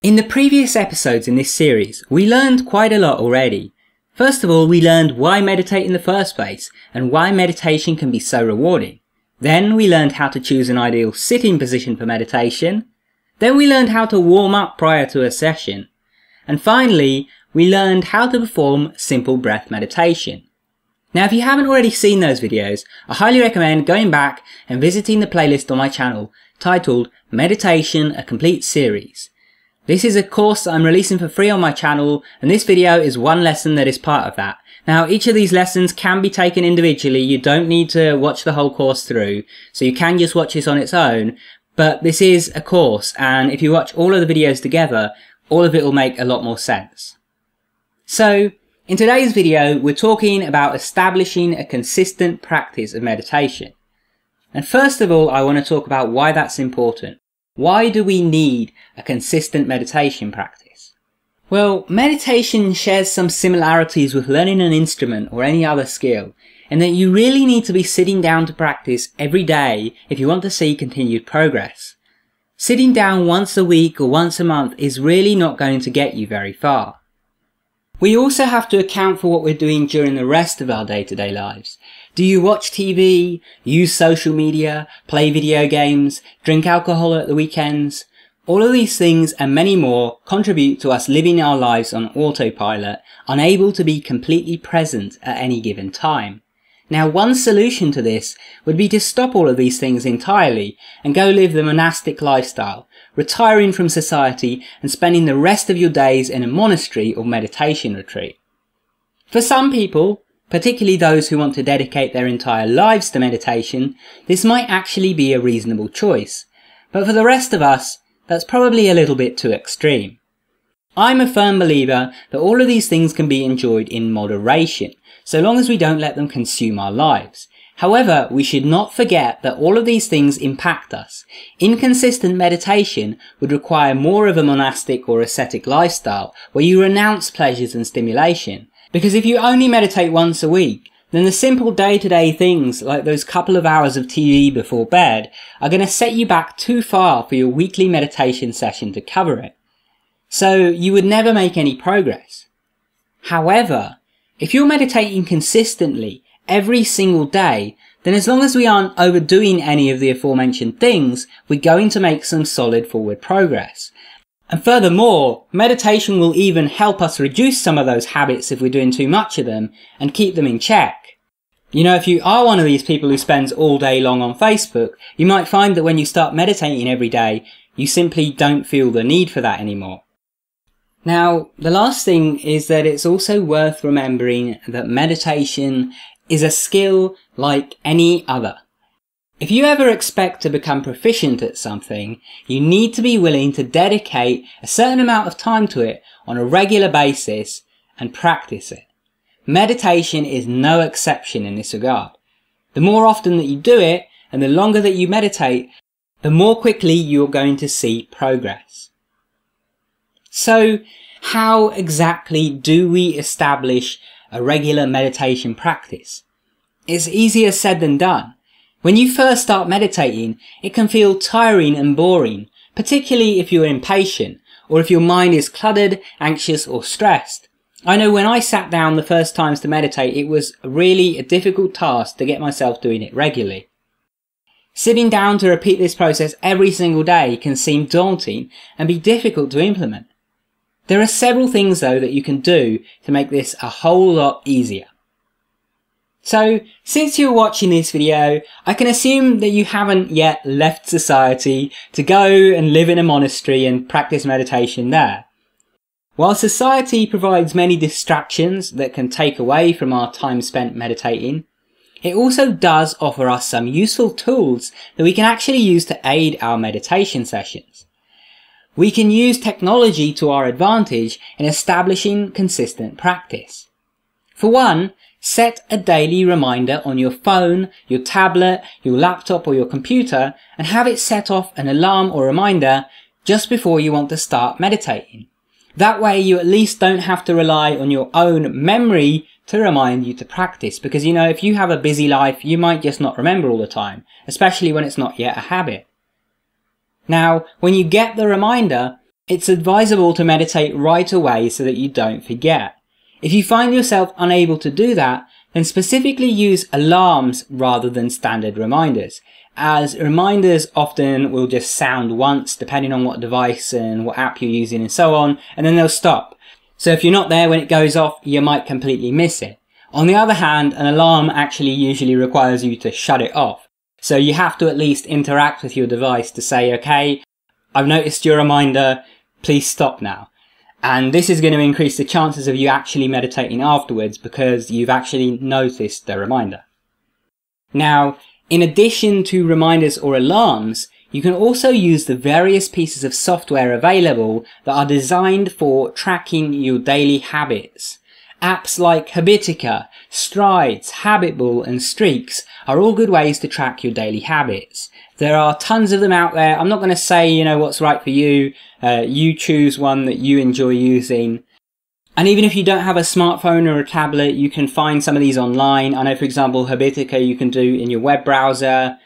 In the previous episodes in this series, we learned quite a lot already. First of all, we learned why meditate in the first place and why meditation can be so rewarding. Then we learned how to choose an ideal sitting position for meditation. Then we learned how to warm up prior to a session. And finally, we learned how to perform simple breath meditation. Now, if you haven't already seen those videos, I highly recommend going back and visiting the playlist on my channel titled Meditation, a Complete Series. This is a course that I'm releasing for free on my channel, and this video is one lesson that is part of that. Now, each of these lessons can be taken individually. You don't need to watch the whole course through, so you can just watch this on its own. But this is a course, and if you watch all of the videos together, all of it will make a lot more sense. So, in today's video, we're talking about establishing a consistent practice of meditation. And first of all, I want to talk about why that's important. Why do we need a consistent meditation practice? Well, meditation shares some similarities with learning an instrument or any other skill, in that you really need to be sitting down to practice every day if you want to see continued progress. Sitting down once a week or once a month is really not going to get you very far. We also have to account for what we're doing during the rest of our day-to-day lives. Do you watch TV, use social media, play video games, drink alcohol at the weekends? All of these things and many more contribute to us living our lives on autopilot, unable to be completely present at any given time. Now, one solution to this would be to stop all of these things entirely and go live the monastic lifestyle, retiring from society and spending the rest of your days in a monastery or meditation retreat. For some people, particularly those who want to dedicate their entire lives to meditation, this might actually be a reasonable choice. But for the rest of us, that's probably a little bit too extreme. I'm a firm believer that all of these things can be enjoyed in moderation, so long as we don't let them consume our lives. However, we should not forget that all of these things impact us. Inconsistent meditation would require more of a monastic or ascetic lifestyle, where you renounce pleasures and stimulation. Because if you only meditate once a week, then the simple day-to-day things like those couple of hours of TV before bed are going to set you back too far for your weekly meditation session to cover it. So you would never make any progress. However, if you're meditating consistently every single day, then as long as we aren't overdoing any of the aforementioned things, we're going to make some solid forward progress. And furthermore, meditation will even help us reduce some of those habits if we're doing too much of them and keep them in check. You know, if you are one of these people who spends all day long on Facebook, you might find that when you start meditating every day, you simply don't feel the need for that anymore. Now, the last thing is that it's also worth remembering that meditation is a skill like any other. If you ever expect to become proficient at something, you need to be willing to dedicate a certain amount of time to it on a regular basis and practice it. Meditation is no exception in this regard. The more often that you do it and the longer that you meditate, the more quickly you're going to see progress. So, how exactly do we establish a regular meditation practice? It's easier said than done. When you first start meditating, it can feel tiring and boring, particularly if you're impatient or if your mind is cluttered, anxious or stressed. I know when I sat down the first times to meditate, it was really a difficult task to get myself doing it regularly. Sitting down to repeat this process every single day can seem daunting and be difficult to implement. There are several things though that you can do to make this a whole lot easier. So, since you're watching this video, I can assume that you haven't yet left society to go and live in a monastery and practice meditation there. While society provides many distractions that can take away from our time spent meditating, it also does offer us some useful tools that we can actually use to aid our meditation sessions. We can use technology to our advantage in establishing consistent practice. For one, set a daily reminder on your phone, your tablet, your laptop or your computer and have it set off an alarm or reminder just before you want to start meditating. That way you at least don't have to rely on your own memory to remind you to practice, because you know, if you have a busy life, you might just not remember all the time, especially when it's not yet a habit. Now, when you get the reminder, It's advisable to meditate right away so that you don't forget. If you find yourself unable to do that, then specifically use alarms rather than standard reminders, as reminders often will just sound once depending on what device and what app you're using and so on, and then they'll stop. So if you're not there when it goes off, you might completely miss it. On the other hand, an alarm actually usually requires you to shut it off. So you have to at least interact with your device to say, okay, I've noticed your reminder, please stop now. And this is going to increase the chances of you actually meditating afterwards because you've actually noticed the reminder. Now, in addition to reminders or alarms, you can also use the various pieces of software available that are designed for tracking your daily habits. Apps like Habitica, Strides, Habitball and Streaks are all good ways to track your daily habits. There are tons of them out there. I'm not going to say, what's right for you. You choose one that you enjoy using. And even if you don't have a smartphone or a tablet, you can find some of these online. I know, for example, Habitica you can do in your web browser.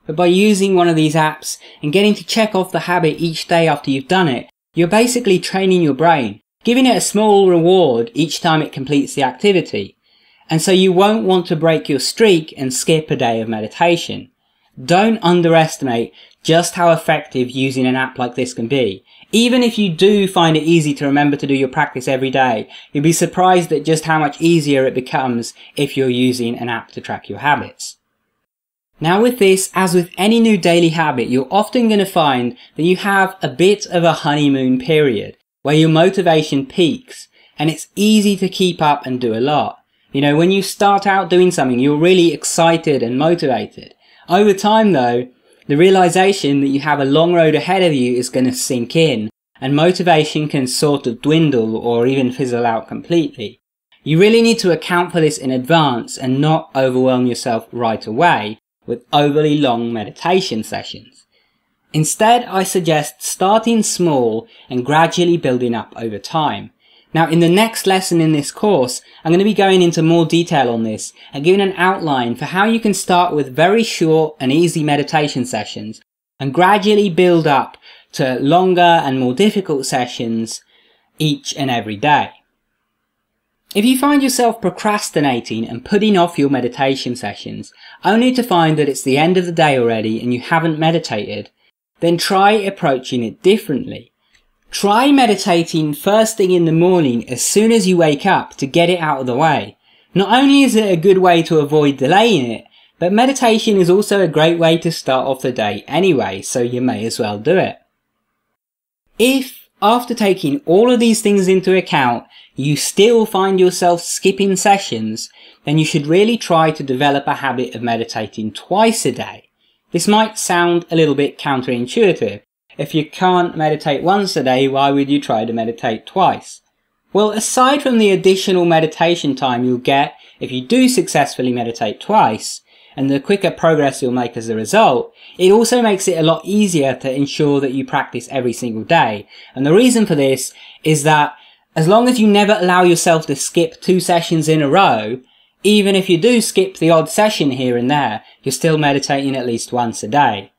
But by using one of these apps and getting to check off the habit each day after you've done it, you're basically training your brain, giving it a small reward each time it completes the activity. And so you won't want to break your streak and skip a day of meditation. Don't underestimate just how effective using an app like this can be. Even if you do find it easy to remember to do your practice every day, you'll be surprised at just how much easier it becomes if you're using an app to track your habits. Now with this, as with any new daily habit, you're often going to find that you have a bit of a honeymoon period where your motivation peaks and it's easy to keep up and do a lot. When you start out doing something, you're really excited and motivated. Over time though, the realization that you have a long road ahead of you is going to sink in, and motivation can sort of dwindle or even fizzle out completely. You really need to account for this in advance and not overwhelm yourself right away with overly long meditation sessions. Instead, I suggest starting small and gradually building up over time. Now, in the next lesson in this course, I'm going to be going into more detail on this and giving an outline for how you can start with very short and easy meditation sessions and gradually build up to longer and more difficult sessions each and every day. If you find yourself procrastinating and putting off your meditation sessions only to find that it's the end of the day already and you haven't meditated, then try approaching it differently. Try meditating first thing in the morning as soon as you wake up to get it out of the way. Not only is it a good way to avoid delaying it, but meditation is also a great way to start off the day anyway, so you may as well do it. If, after taking all of these things into account, you still find yourself skipping sessions, then you should really try to develop a habit of meditating twice a day. This might sound a little bit counterintuitive. If you can't meditate once a day, why would you try to meditate twice? Well, aside from the additional meditation time you'll get if you do successfully meditate twice, and the quicker progress you'll make as a result, it also makes it a lot easier to ensure that you practice every single day. And the reason for this is that as long as you never allow yourself to skip 2 sessions in a row, even if you do skip the odd session here and there, you're still meditating at least once a day.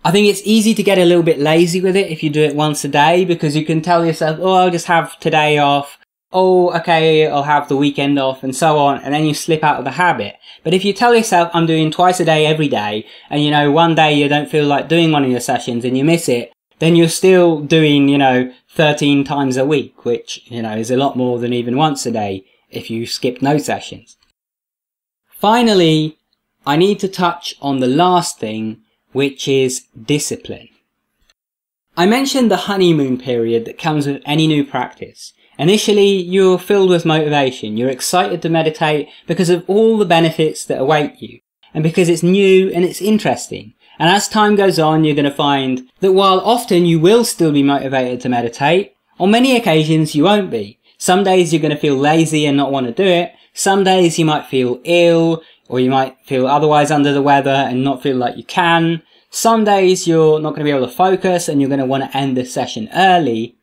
I think it's easy to get a little bit lazy with it if you do it once a day, because you can tell yourself, oh, I'll just have today off. Oh, okay, I'll have the weekend off and so on. And then you slip out of the habit. But if you tell yourself, I'm doing twice a day every day, and one day you don't feel like doing one of your sessions and you miss it, then you're still doing, 13 times a week, which, is a lot more than even once a day if you skip no sessions. Finally, I need to touch on the last thing, which is discipline. I mentioned the honeymoon period that comes with any new practice. Initially, you're filled with motivation. You're excited to meditate because of all the benefits that await you, and because it's new and it's interesting. And as time goes on, you're going to find that while often you will still be motivated to meditate, on many occasions you won't be. Some days you're going to feel lazy and not want to do it. Some days you might feel ill, or you might feel otherwise under the weather and not feel like you can. Some days you're not going to be able to focus and you're going to want to end the session early.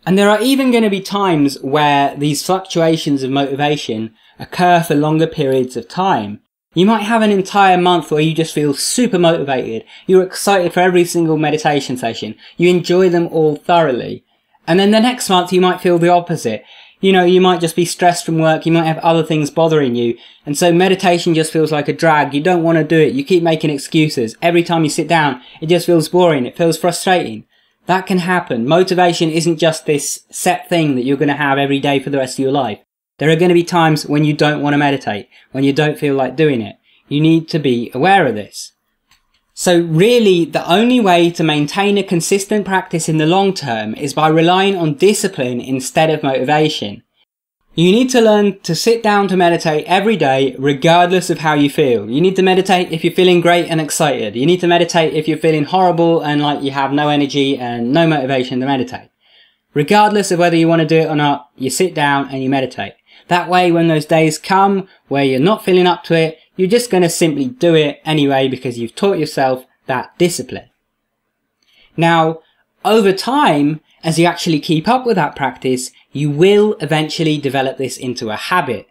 And there are even going to be times where these fluctuations of motivation occur for longer periods of time. You might have an entire month where you just feel super motivated. You're excited for every single meditation session. You enjoy them all thoroughly. And then the next month you might feel the opposite. You know, you might just be stressed from work. You might have other things bothering you. And so meditation just feels like a drag. You don't want to do it. You keep making excuses. Every time you sit down, it just feels boring. It feels frustrating. That can happen. Motivation isn't just this set thing that you're going to have every day for the rest of your life. There are going to be times when you don't want to meditate, when you don't feel like doing it. You need to be aware of this. So really, the only way to maintain a consistent practice in the long term is by relying on discipline instead of motivation. You need to learn to sit down to meditate every day, regardless of how you feel. You need to meditate if you're feeling great and excited. You need to meditate if you're feeling horrible and like you have no energy and no motivation to meditate. Regardless of whether you want to do it or not, you sit down and you meditate. That way, when those days come where you're not feeling up to it, you're just going to simply do it anyway because you've taught yourself that discipline. Now, over time, as you actually keep up with that practice, you will eventually develop this into a habit.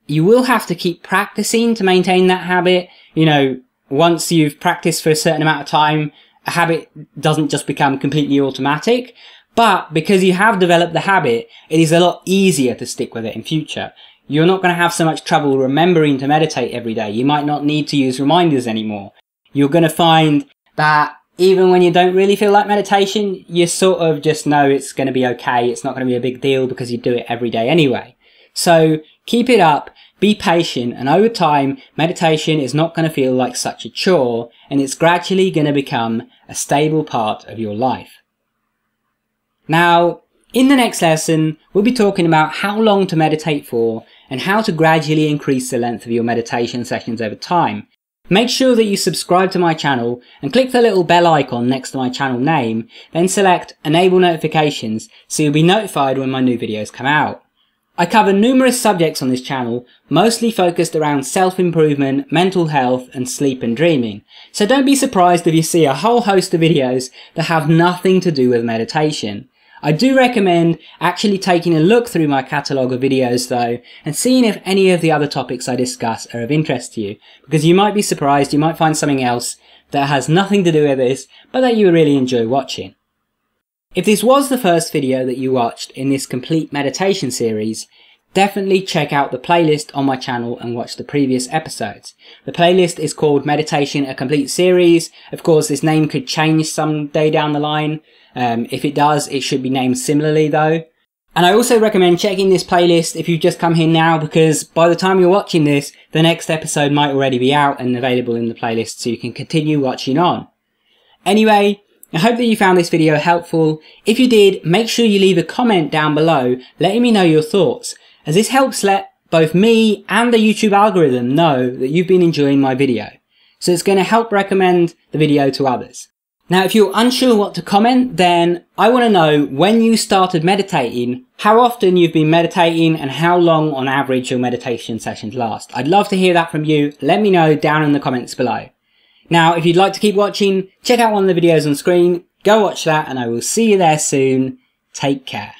You will have to keep practicing to maintain that habit. You know, once you've practiced for a certain amount of time, a habit doesn't just become completely automatic. But because you have developed the habit, it is a lot easier to stick with it in future. You're not going to have so much trouble remembering to meditate every day. You might not need to use reminders anymore. You're going to find that even when you don't really feel like meditation, you sort of just know it's going to be okay. It's not going to be a big deal because you do it every day anyway. So keep it up, be patient, and over time, meditation is not going to feel like such a chore, and it's gradually going to become a stable part of your life. Now, in the next lesson, we'll be talking about how long to meditate for and how to gradually increase the length of your meditation sessions over time. Make sure that you subscribe to my channel and click the little bell icon next to my channel name, then select Enable Notifications so you'll be notified when my new videos come out. I cover numerous subjects on this channel, mostly focused around self-improvement, mental health, and sleep and dreaming. So don't be surprised if you see a whole host of videos that have nothing to do with meditation. I do recommend actually taking a look through my catalogue of videos though, and seeing if any of the other topics I discuss are of interest to you, because you might be surprised, you might find something else that has nothing to do with this, but that you really enjoy watching. If this was the first video that you watched in this complete meditation series, definitely check out the playlist on my channel and watch the previous episodes. The playlist is called Meditation A Complete Series. Of course, this name could change someday down the line. If it does, it should be named similarly though. And I also recommend checking this playlist if you've just come here now, because by the time you're watching this, the next episode might already be out and available in the playlist so you can continue watching on. Anyway, I hope that you found this video helpful. If you did, make sure you leave a comment down below letting me know your thoughts, as this helps let both me and the YouTube algorithm know that you've been enjoying my video. So it's going to help recommend the video to others. Now, if you're unsure what to comment, then I want to know when you started meditating, how often you've been meditating, and how long on average your meditation sessions last. I'd love to hear that from you. Let me know down in the comments below. Now, if you'd like to keep watching, check out one of the videos on screen, go watch that, and I will see you there soon. Take care.